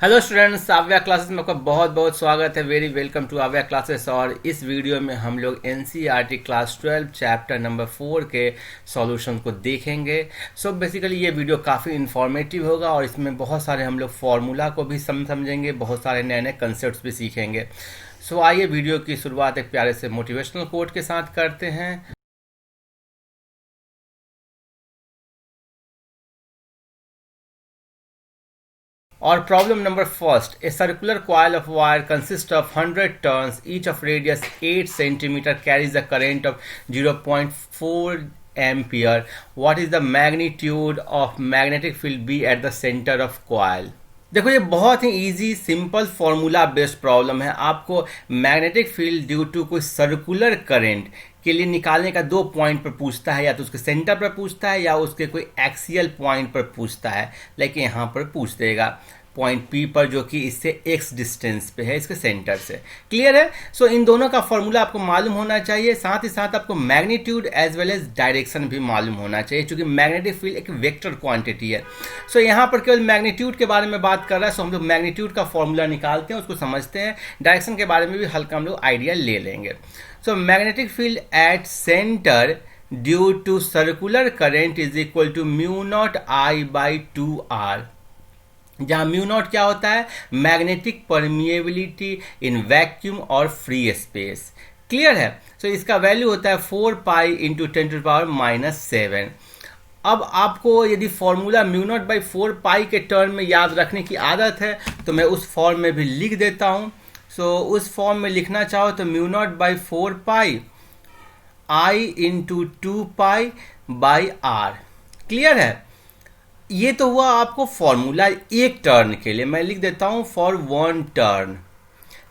Hello students, आव्या classes में आपका बहुत बहुत स्वागत है। वेरी वेलकम टू आव्या क्लासेस। और इस वीडियो में हम लोग एनसीईआरटी क्लास 12 चैप्टर नंबर 4 के सॉल्यूशन को देखेंगे। सो बेसिकली ये वीडियो काफ़ी इन्फॉर्मेटिव होगा और इसमें बहुत सारे हम लोग फार्मूला को भी समझेंगे, बहुत सारे नए नए कंसेप्ट भी सीखेंगे। सो आइए वीडियो की शुरुआत एक प्यारे से मोटिवेशनल कोट के साथ करते हैं। और problem number first, a circular coil of wire consist of 100 turns each of radius 8 centimetre carries the current of 0.4 ampere. What is the magnitude of magnetic field B at the centre of coil. देखो, ये बहुत ही easy simple formula based problem है। आपको magnetic field due to कोई circular current के लिए निकालने का दो पॉइंट पर पूछता है, या तो उसके सेंटर पर पूछता है या उसके कोई एक्सियल पॉइंट पर पूछता है। लेकिन यहाँ पर पूछ देगा पॉइंट पी पर, जो कि इससे एक्स डिस्टेंस पे है इसके सेंटर से। क्लियर है? सो इन दोनों का फॉर्मूला आपको मालूम होना चाहिए, साथ ही साथ आपको magnitude as well as direction भी मालूम होना चाहिए, क्योंकि मैग्नेटिक फील्ड एक वेक्टर क्वांटिटी है। सो यहाँ पर केवल मैग्नीट्यूड के बारे में बात कर रहा है, सो हम लोग मैग्नीट्यूड का फॉर्मूला निकालते हैं, उसको समझते हैं। डायरेक्शन के बारे में भी हल्का हम लोग आइडिया ले लेंगे। So magnetic field at centre due to circular current is equal to mu naught I by 2r, जहां म्यू नॉट क्या होता है? मैग्नेटिक परमिएबिलिटी इन वैक्यूम और फ्री स्पेस। क्लियर है? सो इसका वैल्यू होता है 4 पाई इंटू 10⁻⁷। अब आपको यदि formula mu naught by 4 pi के टर्म में याद रखने की आदत है तो मैं उस फॉर्म में भी लिख देता हूं। सो उस फॉर्म में लिखना चाहो तो mu naught by 4 pi I into 2 pi by r. Clear है? ये तो हुआ आपको फॉर्मूला एक टर्न के लिए। मैं लिख देता हूं फॉर 1 टर्न।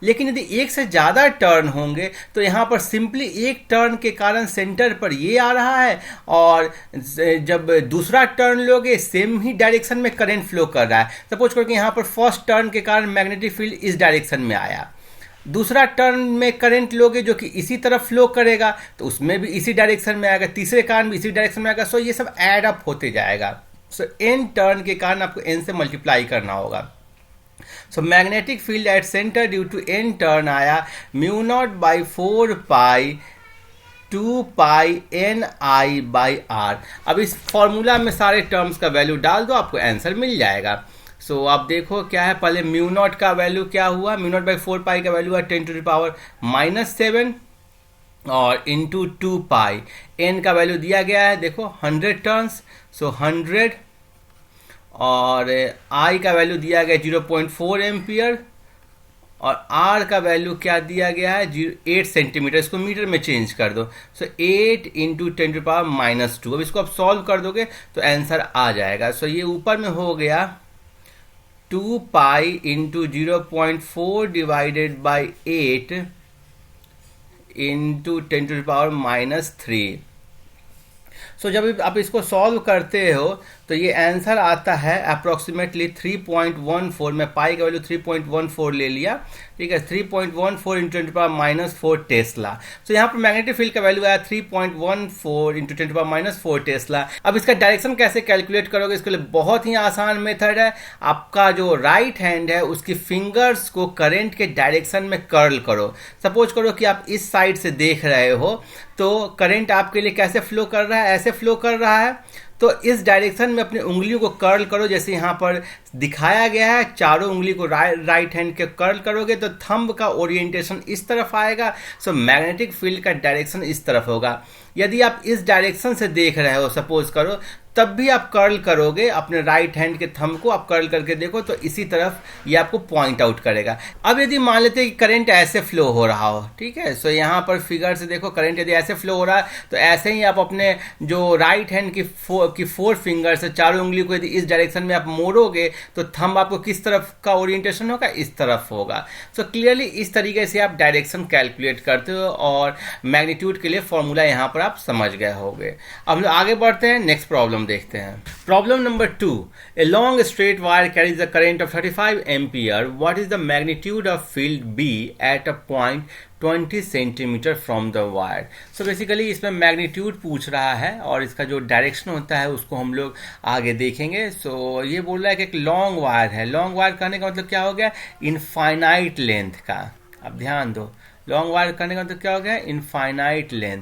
लेकिन यदि एक से ज़्यादा टर्न होंगे तो यहाँ पर सिंपली एक टर्न के कारण सेंटर पर ये आ रहा है, और जब दूसरा टर्न लोगे सेम ही डायरेक्शन में करंट फ्लो कर रहा है। सपोज करो कि यहाँ पर फर्स्ट टर्न के कारण मैग्नेटिक फील्ड इस डायरेक्शन में आया, दूसरा टर्न में करंट लोगे जो कि इसी तरफ फ्लो करेगा तो उसमें भी इसी डायरेक्शन में आएगा, तीसरे कारण भी इसी डायरेक्शन में आएगा। सो ये सब एड अप होते जाएगा। सो एन टर्न के कारण आपको एन से मल्टीप्लाई करना होगा। So magnetic field at centre due to N turn आया mu naught by 4 pi 2 pi N I by R. अब इस फॉर्मूला में सारे टर्म्स का वैल्यू डाल दो, आपको आंसर मिल जाएगा। सो आप देखो क्या है, पहले म्यू नॉट का वैल्यू क्या हुआ? म्यू नॉट बाई 4 पाई का वैल्यू है 10⁻⁷ और इंटू 2 पाई। एन का वैल्यू दिया गया है, देखो 100 टर्न्स, सो 100, और आई का वैल्यू दिया गया 0.4 एम्पियर, और आर का वैल्यू क्या दिया गया है? 8 सेंटीमीटर। इसको मीटर में चेंज कर दो। सो 8 इंटू 10⁻⁻²। अब इसको आप सॉल्व कर दोगे तो आंसर आ जाएगा। सो ये ऊपर में हो गया 2 pi into 0.4 divided by 8 into 10⁻⁻3। सो जब आप इसको सॉल्व करते हो तो ये आंसर आता है अप्रोक्सीमेटली 3.14। मैं पाई का वैल्यू 3.14 ले लिया, ठीक है। 3.14 इंटू 10⁻⁴ टेस्ला। सो यहाँ पर मैग्नेटिक फील्ड का वैल्यू आया 3.14 इंटू 10⁻⁴ टेस्ला। अब इसका डायरेक्शन कैसे कैलकुलेट करोगे? इसके लिए बहुत ही आसान मेथड है। आपका जो राइट हैंड है उसकी फिंगर्स को करंट के डायरेक्शन में कर्ल करो। सपोज करो कि आप इस साइड से देख रहे हो तो करंट आपके लिए कैसे फ्लो कर रहा है? ऐसे फ्लो कर रहा है। तो इस डायरेक्शन में अपनी उंगलियों को कर्ल करो, जैसे यहाँ पर दिखाया गया है। चारों उंगली को राइट हैंड के कर्ल करोगे तो थंब का ओरिएंटेशन इस तरफ आएगा। सो मैग्नेटिक फील्ड का डायरेक्शन इस तरफ होगा। यदि आप इस डायरेक्शन से देख रहे हो सपोज करो, तब भी आप कर्ल करोगे अपने राइट हैंड के थंब को, आप कर्ल करके देखो तो इसी तरफ ये आपको पॉइंट आउट करेगा। अब यदि मान लेते हैं कि करंट ऐसे फ्लो हो रहा हो, ठीक है। सो यहाँ पर फिगर से देखो, करंट यदि ऐसे फ्लो हो रहा है तो ऐसे ही आप अपने जो राइट हैंड की 4 फिंगर से चारों उंगली को यदि इस डायरेक्शन में आप मोड़ोगे तो थंब आपको किस तरफ का ओरिएंटेशन होगा? इस तरफ होगा। सो क्लियरली इस तरीके से आप डायरेक्शन कैलकुलेट करते हो, और मैग्नीट्यूड के लिए फॉर्मूला यहाँ पर पर आप समझ गए होंगे। अब हम लोग आगे बढ़ते हैं, नेक्स्ट प्रॉब्लम देखते हैं। Problem number 2, a long straight wire carries the current of 35 ampere, what is the magnitude of field B at a point 20 centimetre from the wire. So basically इसमें मैग्नीट्यूड पूछ रहा है और इसका जो डायरेक्शन होता है उसको हम लोग आगे देखेंगे। सो ये बोल रहा है कि एक लॉन्ग वायर है। लॉन्ग वायर कहने का मतलब क्या हो गया, इनफाइनाइट लेंथ का। अब ध्यान दो, लॉन्ग वायर करने का मतलब क्या हो गया, इनफाइनाइट लेंथ।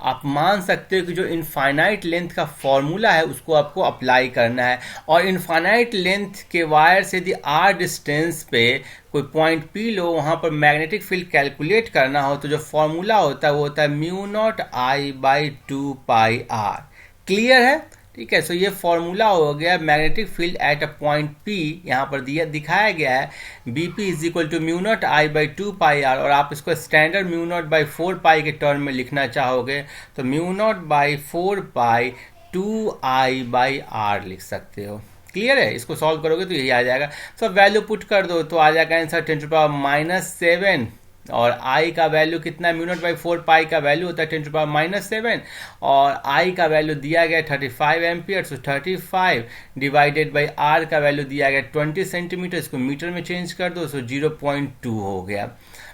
आप मान सकते हो कि जो इनफाइनाइट लेंथ का फॉर्मूला है उसको आपको अप्लाई करना है, और इनफाइनाइट लेंथ के वायर से यदि आर डिस्टेंस पे कोई पॉइंट पी लो, वहाँ पर मैग्नेटिक फील्ड कैलकुलेट करना हो तो जो फॉर्मूला होता है वो होता है mu naught I by 2 pi r. Clear है? ठीक है। सो ये फॉर्मूला हो गया magnetic field at a point P, यहाँ पर दिया दिखाया गया है B P is equal to mu naught I by 2 pi r, और आप इसको standard mu naught by 4 pi के टर्म में लिखना चाहोगे तो mu naught by 4 pi 2 I by r लिख सकते हो। क्लियर है? इसको सॉल्व करोगे तो यही आ जाएगा। सो वैल्यू पुट कर दो तो आ जाएगा आंसर 10⁻⁻⁷, और i का वैल्यू कितना है, म्यू नॉट बाई 4 पाई का वैल्यू होता है 10⁻⁷, और i का वैल्यू दिया गया 35 ampere. So 35 divided by r का वैल्यू दिया गया 20 सेंटीमीटर, इसको मीटर में चेंज कर दो, सो 0.2 हो गया।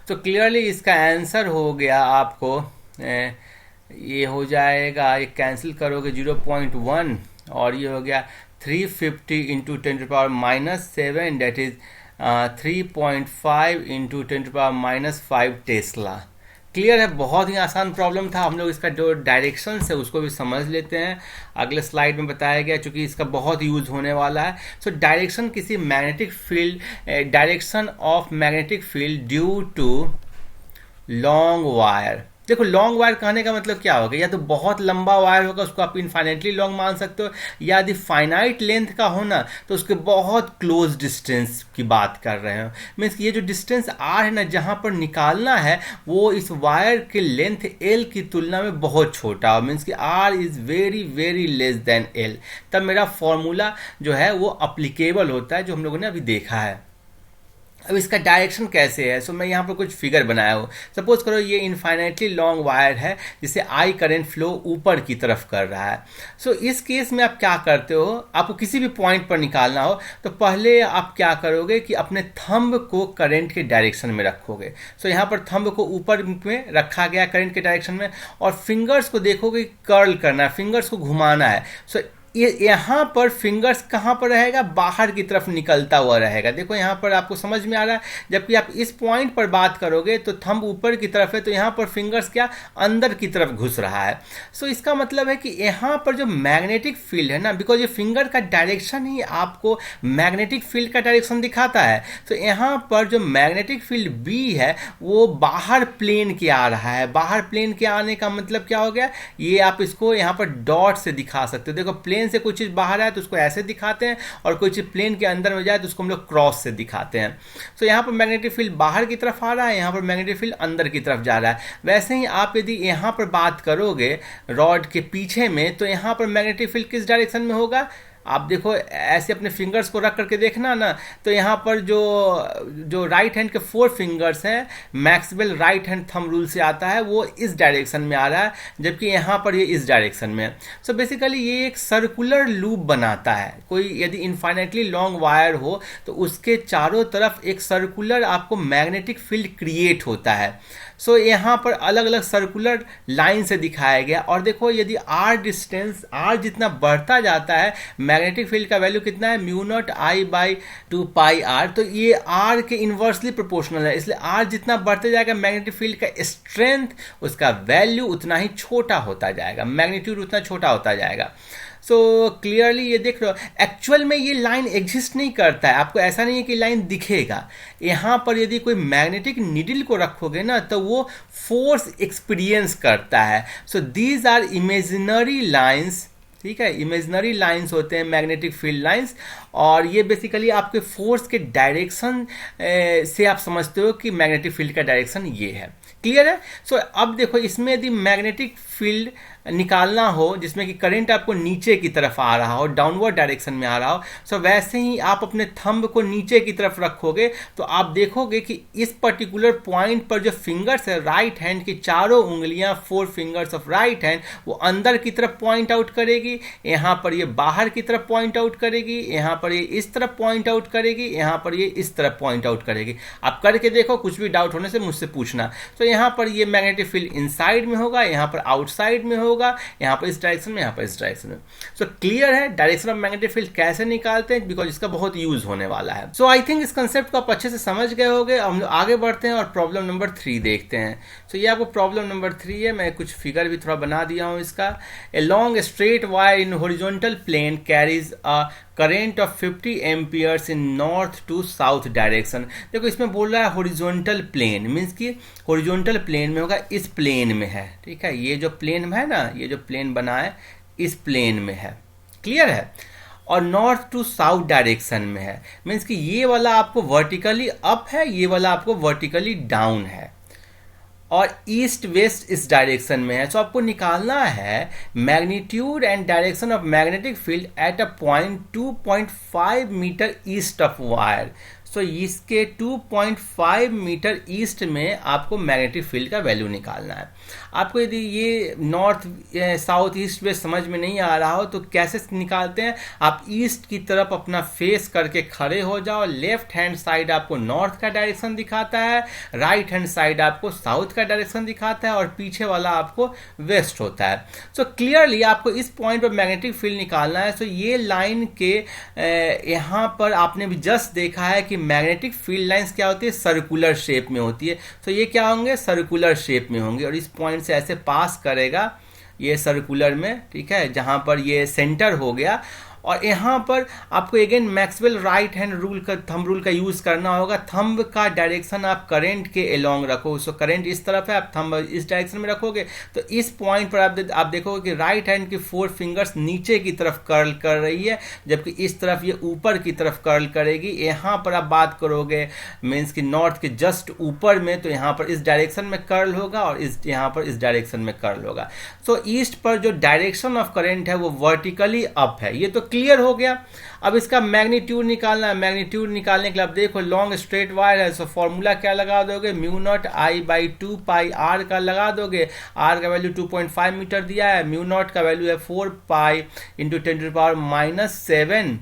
तो क्लियरली इसका आंसर हो गया आपको ये हो जाएगा, ये कैंसिल करोगे 0.1, और ये हो गया 350 into 10⁻⁷, that is 3.5 into 10⁻⁵ tesla. Clear है? बहुत ही आसान प्रॉब्लम था। हम लोग इसका जो डायरेक्शन है उसको भी समझ लेते हैं, अगले स्लाइड में बताया गया चूंकि इसका बहुत यूज होने वाला है। सो डायरेक्शन किसी magnetic field, direction of magnetic field due to long wire. देखो लॉन्ग वायर कहने का मतलब क्या होगा, या तो बहुत लंबा वायर होगा उसको आप इनफाइनाइटली लॉन्ग मान सकते हो, या यदि फाइनाइट लेंथ का हो ना तो उसके बहुत क्लोज डिस्टेंस की बात कर रहे हो। मीन्स ये जो डिस्टेंस आर है ना जहाँ पर निकालना है वो इस वायर के लेंथ एल की तुलना में बहुत छोटा हो, मीन्स कि r is very very less than L, तब मेरा फॉर्मूला जो है वो अप्लीकेबल होता है जो हम लोगों ने अभी देखा है। अब इसका डायरेक्शन कैसे है, सो मैं यहाँ पर कुछ फिगर बनाया हूँ। सपोज करो ये इनफाइनाइटली लॉन्ग वायर है जिसे आई करंट फ्लो ऊपर की तरफ कर रहा है। सो इस केस में आप क्या करते हो, आपको किसी भी पॉइंट पर निकालना हो तो पहले आप क्या करोगे कि अपने थंब को करंट के डायरेक्शन में रखोगे। सो यहाँ पर थंब को ऊपर में रखा गया करंट के डायरेक्शन में, और फिंगर्स को देखोगे कर्ल करना है, फिंगर्स को घुमाना है। सो ये यहाँ पर फिंगर्स कहाँ पर रहेगा, बाहर की तरफ निकलता हुआ रहेगा। देखो यहाँ पर आपको समझ में आ रहा है, जबकि आप इस पॉइंट पर बात करोगे तो थंब ऊपर की तरफ है तो यहाँ पर फिंगर्स क्या अंदर की तरफ घुस रहा है। सो इसका मतलब है कि यहाँ पर जो मैग्नेटिक फील्ड है ना, बिकॉज ये फिंगर का डायरेक्शन ही आपको मैग्नेटिक फील्ड का डायरेक्शन दिखाता है, तो यहाँ पर जो मैग्नेटिक फील्ड बी है वो बाहर प्लेन के आ रहा है। बाहर प्लेन के आने का मतलब क्या हो गया, ये आप इसको यहाँ पर डॉट से दिखा सकते हो। देखो प्लेन से कोई चीज बाहर आए तो उसको ऐसे दिखाते हैं, और कोई चीज प्लेन के अंदर में जाए तो उसको हम लोग क्रॉस से दिखाते हैं। सो यहाँ पर मैग्नेटिक फील्ड बाहर की तरफ आ रहा है, यहाँ पर मैग्नेटिक फील्ड अंदर की तरफ जा रहा है। वैसे ही आप यदि यहाँ पर बात करोगे रॉड के पीछे में तो यहाँ पर मैग्नेटिक फील्ड किस डायरेक्शन में होगा, आप देखो ऐसे अपने फिंगर्स को रख करके देखना ना, तो यहाँ पर जो राइट हैंड के 4 फिंगर्स हैं, Maxwell right hand thumb rule से आता है, वो इस डायरेक्शन में आ रहा है, जबकि यहाँ पर ये इस डायरेक्शन में है। सो बेसिकली ये एक सर्कुलर लूप बनाता है। कोई यदि इनफाइनाइटली लॉन्ग वायर हो तो उसके चारों तरफ एक सर्कुलर आपको मैग्नेटिक फील्ड क्रिएट होता है। सो यहाँ पर अलग अलग सर्कुलर लाइन से दिखाया गया, और देखो यदि आर डिस्टेंस, आर जितना बढ़ता जाता है, मैग्नेटिक फील्ड का वैल्यू कितना है, mu naught I by 2 pi r, तो ये आर के इन्वर्सली प्रोपोर्शनल है, इसलिए आर जितना बढ़ते जाएगा मैग्नेटिक फील्ड का स्ट्रेंथ, उसका वैल्यू उतना ही छोटा होता जाएगा, मैग्नीट्यूड उतना छोटा होता जाएगा। सो क्लियरली ये देख रहे हो, एक्चुअल में ये लाइन एग्जिस्ट नहीं करता है, आपको ऐसा नहीं है कि लाइन दिखेगा। यहाँ पर यदि कोई मैग्नेटिक नीडल को रखोगे ना तो वो फोर्स एक्सपीरियंस करता है। So these are imaginary lines, ठीक है, इमेजिनरी लाइंस होते हैं मैग्नेटिक फील्ड लाइंस, और ये बेसिकली आपके फोर्स के डायरेक्शन से आप समझते हो कि मैग्नेटिक फील्ड का डायरेक्शन ये है। क्लियर है? सो अब देखो इसमें यदि मैग्नेटिक फील्ड निकालना हो जिसमें कि करंट आपको नीचे की तरफ आ रहा हो, डाउनवर्ड डायरेक्शन में आ रहा हो, सो वैसे ही आप अपने थंब को नीचे की तरफ रखोगे तो आप देखोगे कि इस पर्टिकुलर पॉइंट पर जो फिंगर्स है राइट हैंड की, चारों उंगलियां, 4 फिंगर्स ऑफ राइट हैंड, वो अंदर की तरफ पॉइंट आउट करेगी, यहाँ पर ये बाहर की तरफ पॉइंट आउट करेगी, यहाँ पर ये इस तरफ पॉइंट आउट करेगी, यहाँ पर ये इस तरफ पॉइंट आउट करेगी। आप करके देखो, कुछ भी डाउट होने से मुझसे पूछना। तो यहाँ पर ये मैग्नेटिक फील्ड इनसाइड में होगा, यहाँ पर आउटसाइड में होगा, यहाँ पर इस डायरेक्शन में, यहाँ पर इस डायरेक्शन में। सो क्लियर है डायरेक्शन ऑफ मैग्नेटिक फील्ड कैसे निकालते हैं, बिकॉज इसका बहुत यूज होने वाला है। सो आई थिंक इस कंसेप्ट को आप अच्छे से समझ गए होंगे। हम लोग आगे बढ़ते हैं और प्रॉब्लम नंबर 3 देखते हैं। सो ये आपको प्रॉब्लम नंबर 3 है, मैं कुछ फिगर भी थोड़ा बना दिया हूँ इसका। A long straight wire in horizontal plane carries a current of 50 amperes in north to south direction. देखो इसमें बोल रहा है हॉरिजॉन्टल प्लेन, मीन्स कि हॉरिजॉन्टल प्लेन में होगा, इस प्लेन में है, ठीक है। ये जो प्लेन है ना, ये जो प्लेन बना है इस प्लेन में है, क्लियर है। और नॉर्थ टू साउथ डायरेक्शन में है, मीन्स कि ये वाला आपको वर्टिकली अप है, ये वाला आपको वर्टिकली डाउन है, और ईस्ट वेस्ट इस डायरेक्शन में है। सो आपको निकालना है magnitude and direction of magnetic field at a point 2.5 metre east of wire. So इसके 2.5 मीटर ईस्ट में आपको मैग्नेटिक फील्ड का वैल्यू निकालना है। आपको यदि ये नॉर्थ साउथ ईस्ट वेस्ट समझ में नहीं आ रहा हो तो कैसे निकालते हैं, आप ईस्ट की तरफ अपना फेस करके खड़े हो जाओ। लेफ्ट हैंड साइड आपको नॉर्थ का डायरेक्शन दिखाता है, राइट हैंड साइड आपको साउथ का डायरेक्शन दिखाता है, और पीछे वाला आपको वेस्ट होता है। सो क्लियरली आपको इस पॉइंट पर मैग्नेटिक फील्ड निकालना है। सो ये लाइन के यहाँ पर आपने भी जस्ट देखा है कि मैग्नेटिक फील्ड लाइंस क्या होती है, सर्कुलर शेप में होती है। तो ये क्या होंगे, सर्कुलर शेप में होंगे, और इस पॉइंट से ऐसे पास करेगा ये सर्कुलर में, ठीक है, जहां पर ये सेंटर हो गया। और यहाँ पर आपको again Maxwell right hand rule का, थंब रूल का यूज करना होगा। थंब का डायरेक्शन आप करंट के अलोंग रखो। सो करंट इस तरफ है, आप थंब इस डायरेक्शन में रखोगे तो इस पॉइंट पर आप देखोगे कि राइट हैंड की 4 फिंगर्स नीचे की तरफ कर्ल कर रही है, जबकि इस तरफ ये ऊपर की तरफ कर्ल करेगी। यहाँ पर आप बात करोगे मीन्स कि नॉर्थ के जस्ट ऊपर में, तो यहाँ पर इस डायरेक्शन में कर्ल होगा और यहाँ पर इस डायरेक्शन में कर्ल होगा। सो ईस्ट पर जो डायरेक्शन ऑफ करंट है वो वर्टिकली अप है। ये तो क्लियर हो गया। अब इसका मैग्नीट्यूड निकालना है। मैग्नीट्यूड निकालने के लिए अब देखो लॉन्ग स्ट्रेट वायर है, सो फॉर्मूला क्या लगा दोगे, mu naught I by 2 pi r का लगा दोगे। आर का वैल्यू 2.5 मीटर दिया है, म्यू नॉट का वैल्यू है 4 पाई इंटू 10⁻⁷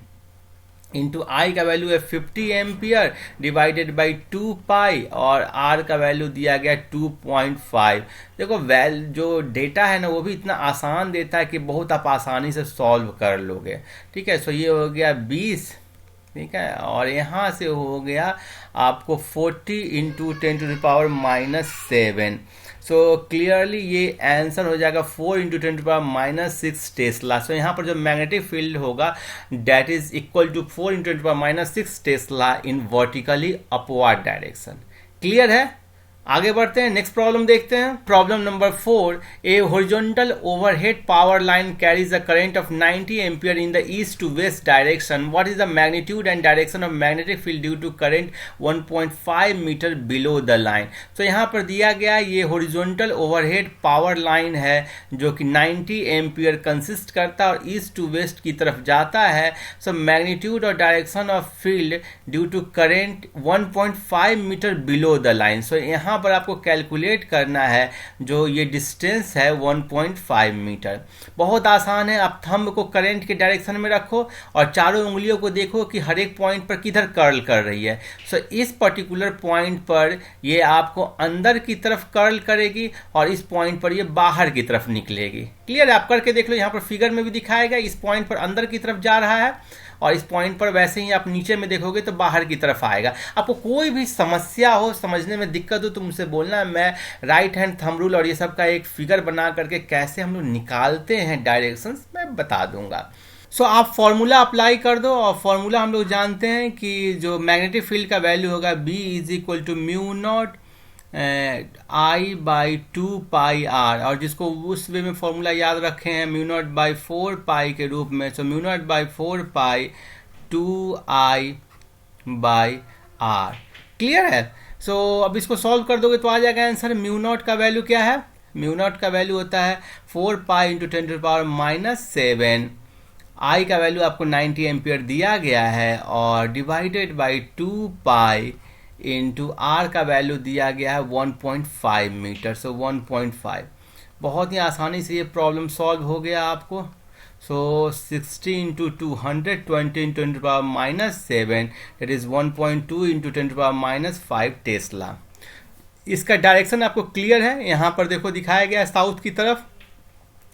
इंटू आई का वैल्यू है 50 एम्पियर डिवाइडेड बाई 2 पाई, और आर का वैल्यू दिया गया 2.5। देखो जो डेटा है ना वो भी इतना आसान देता है कि बहुत आप आसानी से सॉल्व कर लोगे, ठीक है। सो ये हो गया 20, ठीक है, और यहाँ से हो गया आपको 40 इंटू 10⁻⁷। सो क्लियरली ये आंसर हो जाएगा 4 इंटू 10⁻�6 टेस्ला। सो यहाँ पर जो मैग्नेटिक फील्ड होगा that is equal to 4 into 10⁻�6 tesla in vertically upward direction. Clear है, आगे बढ़ते हैं, नेक्स्ट प्रॉब्लम देखते हैं। Problem number 4, a horizontal overhead power line carries a current of 90 ampere in the east to west direction. What is the magnitude and direction of magnetic field due to current 1.5 metre below the line. तो यहाँ पर दिया गया ये horizontal overhead power line है जो कि 90 ampere consist करता है और ईस्ट टू वेस्ट की तरफ जाता है। सो मैग्नीट्यूड और direction of field due to current 1.5 metre below the line. So यहाँ पर आपको कैलकुलेट करना है जो ये डिस्टेंस है 1.5 मीटर। बहुत आसान है, आप थंब को करंट के डायरेक्शन में रखो और चारों उंगलियों को देखो कि हर एक पॉइंट पर किधर कर्ल कर रही है। सो इस पर्टिकुलर पॉइंट पर ये आपको अंदर की तरफ कर्ल करेगी और इस पॉइंट पर ये बाहर की तरफ निकलेगी। क्लियर है, आप करके देख लो, यहाँ पर फिगर में भी दिखाएगा, इस पॉइंट पर अंदर की तरफ जा रहा है और इस पॉइंट पर वैसे ही आप नीचे में देखोगे तो बाहर की तरफ आएगा। आपको कोई भी समस्या हो, समझने में दिक्कत हो तो मुझसे बोलना है, मैं राइट हैंड थंब रूल और ये सब का एक फिगर बना करके कैसे हम लोग निकालते हैं डायरेक्शंस मैं बता दूंगा। सो आप फॉर्मूला अप्लाई कर दो, और फॉर्मूला हम लोग जानते हैं कि जो मैग्नेटिक फील्ड का वैल्यू होगा B is equal to mu naught I by 2 pi r, और जिसको उस वे में फॉर्मूला याद रखे हैं म्यू नॉट बाई 4 पाई के रूप में। So mu naught by 4 pi 2 I by r. Clear है। सो अब इसको सॉल्व कर दोगे तो आ जाएगा आंसर। म्यू नॉट का वैल्यू क्या है, म्यू नॉट का वैल्यू होता है 4 पाई इंटू 10⁻⁻7। आई का वैल्यू आपको 90 एम्पियर दिया गया है और divided by 2 pi into r का वैल्यू दिया गया है 1.5 मीटर, सो 1.5। बहुत ही आसानी से ये प्रॉब्लम सॉल्व हो गया आपको। सो 60 into 220 into 10⁻⁻7 that is 1.2 into 10⁻�5 Tesla. इसका डायरेक्शन आपको क्लियर है, यहाँ पर देखो दिखाया गया है साउथ की तरफ।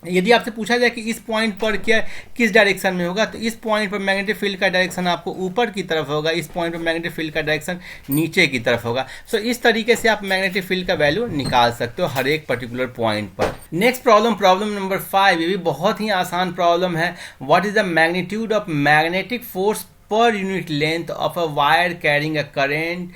यदि आपसे पूछा जाए कि इस पॉइंट पर क्या किस डायरेक्शन में होगा, तो इस पॉइंट पर मैग्नेटिक फील्ड का डायरेक्शन आपको ऊपर की तरफ होगा, इस पॉइंट पर मैग्नेटिक फील्ड का डायरेक्शन नीचे की तरफ होगा। सो इस तरीके से आप मैग्नेटिक फील्ड का वैल्यू निकाल सकते हो हर एक पर्टिकुलर पॉइंट पर। नेक्स्ट प्रॉब्लम, प्रॉब्लम नंबर 5, ये भी बहुत ही आसान प्रॉब्लम है। What is the magnitude of magnetic force per unit length of a wire carrying a current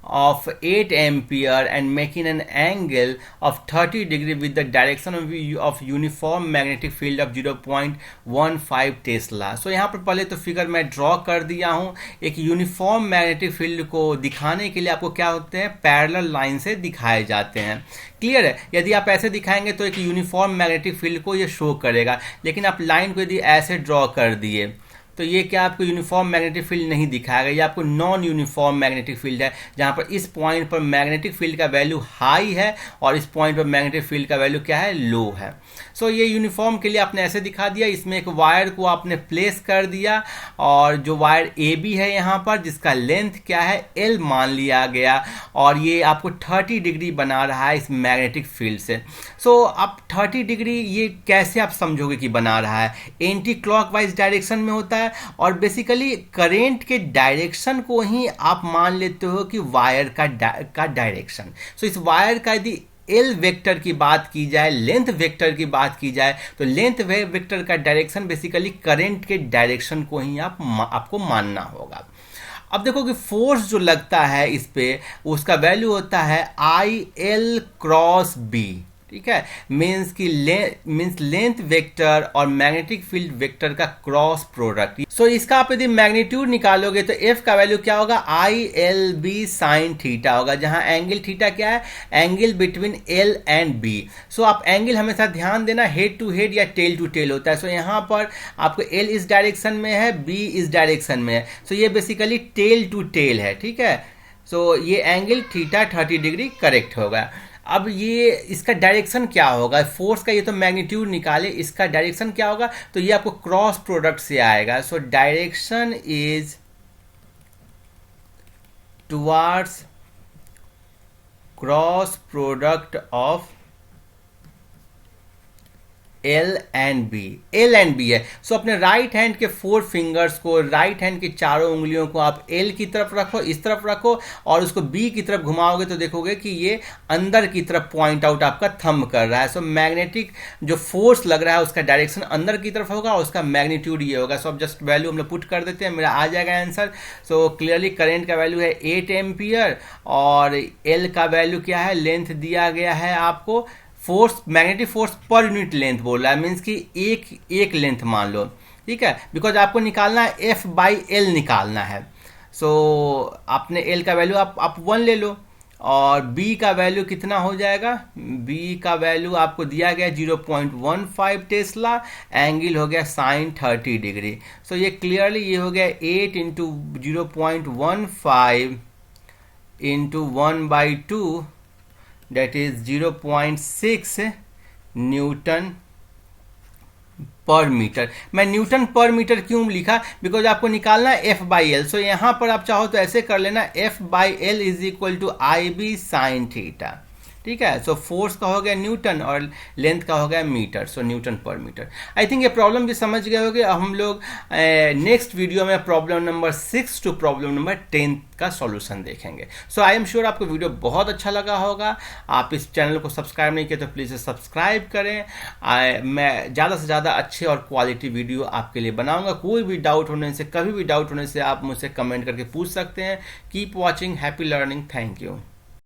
of 8 ampere and making an angle of 30 degree with the direction of uniform magnetic field of 0.15 tesla. So यहाँ पर पहले तो figure मैं draw कर दिया हूँ। एक uniform magnetic field को दिखाने के लिए आपको क्या होते हैं, पैरेलल लाइन से दिखाए जाते हैं। क्लियर है? यदि आप ऐसे दिखाएंगे तो एक यूनिफॉर्म मैग्नेटिक फील्ड को ये शो करेगा, लेकिन आप लाइन को यदि ऐसे ड्रॉ कर दिए तो ये क्या आपको यूनिफॉर्म मैग्नेटिक फील्ड नहीं दिखाएगा, ये आपको नॉन यूनिफॉर्म मैग्नेटिक फील्ड है, जहां पर इस पॉइंट पर मैग्नेटिक फील्ड का वैल्यू हाई है और इस पॉइंट पर मैग्नेटिक फील्ड का वैल्यू क्या है, लो है। सो ये यूनिफॉर्म के लिए आपने ऐसे दिखा दिया। इसमें एक वायर को आपने प्लेस कर दिया और जो वायर ए बी है यहाँ पर, जिसका लेंथ क्या है, एल मान लिया गया, और ये आपको 30 डिग्री बना रहा है इस मैग्नेटिक फील्ड से। सो अब 30 डिग्री ये कैसे आप समझोगे कि बना रहा है, एंटी क्लॉकवाइज डायरेक्शन में होता है और बेसिकली करेंट के डायरेक्शन को ही आप मान लेते हो कि वायर का डायरेक्शन। सो इस वायर का यदि एल वेक्टर की बात की जाए, लेंथ वेक्टर की बात की जाए, तो लेंथ वेक्टर का डायरेक्शन बेसिकली करंट के डायरेक्शन को ही आपको मानना होगा। अब देखो कि फोर्स जो लगता है इस पे, उसका वैल्यू होता है आई एल क्रॉस बी। ठीक है, मीन्स की लेंथ वेक्टर और मैग्नेटिक फील्ड वेक्टर का क्रॉस प्रोडक्ट। सो इसका आप यदि मैग्नीट्यूड निकालोगे तो एफ का वैल्यू क्या होगा, I L B sine theta होगा, जहां एंगल थीटा क्या है, angle between L and B. So आप एंगल हमेशा ध्यान देना हेड टू हेड या टेल टू टेल होता है। सो यहाँ पर आपको एल इस डायरेक्शन में है, बी इस डायरेक्शन में है, सो ये बेसिकली टेल टू टेल है। ठीक है, सो ये एंगल थीटा 30 डिग्री करेक्ट होगा। अब ये इसका डायरेक्शन क्या होगा, फोर्स का ये तो मैग्नीट्यूड निकाले, इसका डायरेक्शन क्या होगा, तो ये आपको क्रॉस प्रोडक्ट से आएगा। So direction is towards cross product of L and B. L and B है, सो अपने राइट हैंड के 4 फिंगर्स को, राइट हैंड की चारों उंगलियों को आप एल की तरफ रखो, इस तरफ रखो, और उसको बी की तरफ घुमाओगे तो देखोगे कि ये अंदर की तरफ पॉइंट आउट आपका थंब कर रहा है। सो मैग्नेटिक जो फोर्स लग रहा है उसका डायरेक्शन अंदर की तरफ होगा और उसका मैग्नीट्यूड ये होगा। सो अब जस्ट वैल्यू हम लोग पुट कर देते हैं, मेरा आ जाएगा आंसर। सो क्लियरली करेंट का वैल्यू है 8 एम्पियर और एल का वैल्यू क्या है, लेंथ दिया गया है आपको, force magnetic force per unit length बोल रहा है, मीन्स कि एक लेंथ मान लो। ठीक है, बिकॉज आपको निकालना है एफ बाई एल निकालना है। सो आपने एल का वैल्यू आप 1 ले लो और बी का वैल्यू कितना हो जाएगा, बी का वैल्यू आपको दिया गया 0.15 टेस्ला, एंगल हो गया साइन 30 डिग्री। सो ये क्लियरली ये हो गया 8 into 0.15 into 1/2 that is 0.6 Newton पर मीटर। मैं न्यूटन पर मीटर क्यों लिखा, बिकॉज आपको निकालना है एफ बाई एल। सो यहां पर आप चाहो तो ऐसे कर लेना, F by L is equal to I B sine theta. ठीक है, सो फोर्स का हो गया न्यूटन और लेंथ का हो गया मीटर, सो न्यूटन पर मीटर। आई थिंक ये प्रॉब्लम भी समझ गए होंगे। अब हम लोग नेक्स्ट वीडियो में problem number 6 to problem number 10 का सॉल्यूशन देखेंगे। सो आई एम श्योर आपको वीडियो बहुत अच्छा लगा होगा। आप इस चैनल को सब्सक्राइब नहीं किए तो प्लीज़ सब्सक्राइब करें। मैं ज़्यादा से ज़्यादा अच्छे और क्वालिटी वीडियो आपके लिए बनाऊंगा। कोई भी डाउट होने से, कभी भी डाउट होने से आप मुझसे कमेंट करके पूछ सकते हैं। Keep watching, happy learning, thank you.